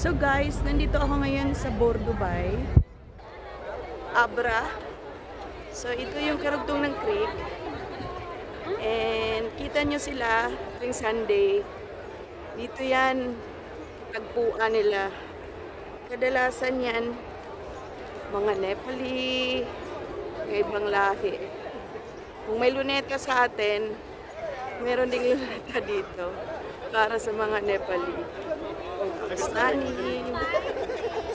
So guys, nandito ako ngayon sa Bor, Dubai. Abra. So ito yung karugtong ng creek. And kita nyo sila tuwing Sunday. Dito yan, tagpuan nila. Kadalasan yan, mga Nepali, mga ibang lahi. Kung may luneta sa atin, meron ding luneta dito para sa mga Nepali. Pakistani.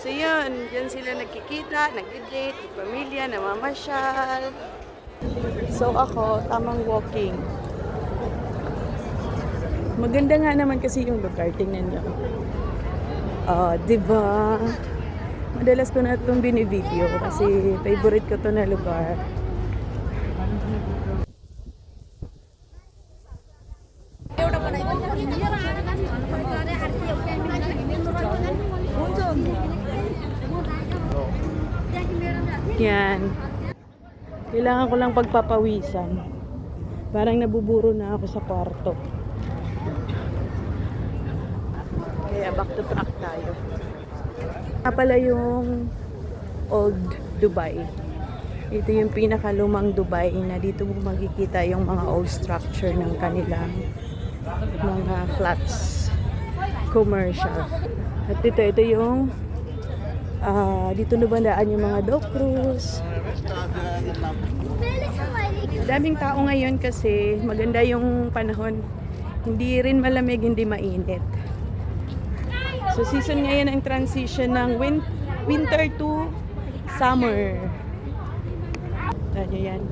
So yun, dyan sila nagkikita, nag-date, pamilya, namamasyal. So ako, tamang walking. Maganda nga naman kasi yung lugar, tingnan nyo. Diba? Madalas ko na itong binivideo kasi favorite ko to na lugar. Yan. Kailangan ko lang pagpapawisan. Parang nabuburo na ako sa kwarto. Kaya back to track tayo. Pala yung Old Dubai. Ito yung pinakalumang Dubai na dito mo makikita yung mga old structure ng kanilang mga flats. Commercial. At ito yung dito nabandaan yung mga dock cruise. Daming tao ngayon kasi maganda yung panahon. Hindi rin malamig, hindi mainit. So season ngayon ang transition ng winter to summer. Tanya yan.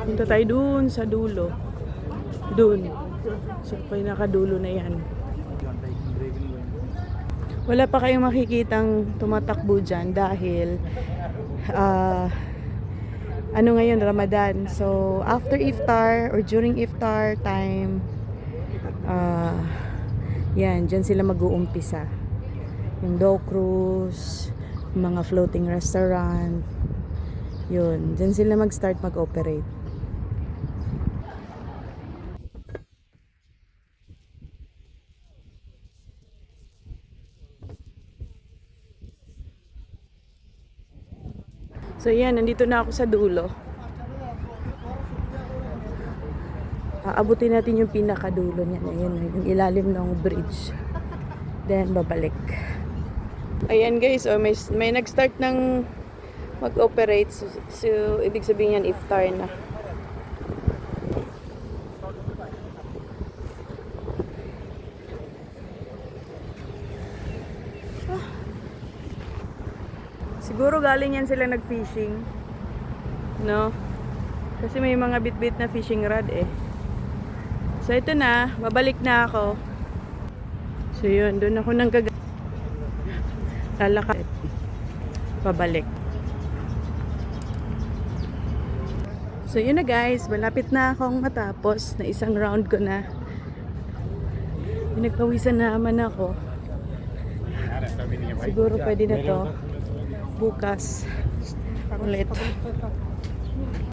Punta tayo dun sa dulo. Dun. So pinakadulo na yan. Wala pa kayong makikitang tumatakbo dyan dahil ano ngayon, Ramadan. So after iftar or during iftar time, yan, dyan sila mag-uumpisa. Yung dock cruise, mga floating restaurant, yun, dyan sila mag-start mag-operate. So yan, nandito na ako sa dulo. Aabutin natin yung pinakadulo niya. Ayan, yung ilalim ng bridge. Then, babalik. Ayan guys, may nag-start ng mag-operate. So, ibig sabihin yan, iftar na. Siguro galing yan sila nag-fishing. No? Kasi may mga bit-bit na fishing rod eh. So ito na, babalik na ako. So yun, doon ako nang lalakad. Pabalik. So yun na guys, malapit na akong matapos na isang round ko na. Pinagpawisan na naman ako. Siguro pwede na to bukas ulit.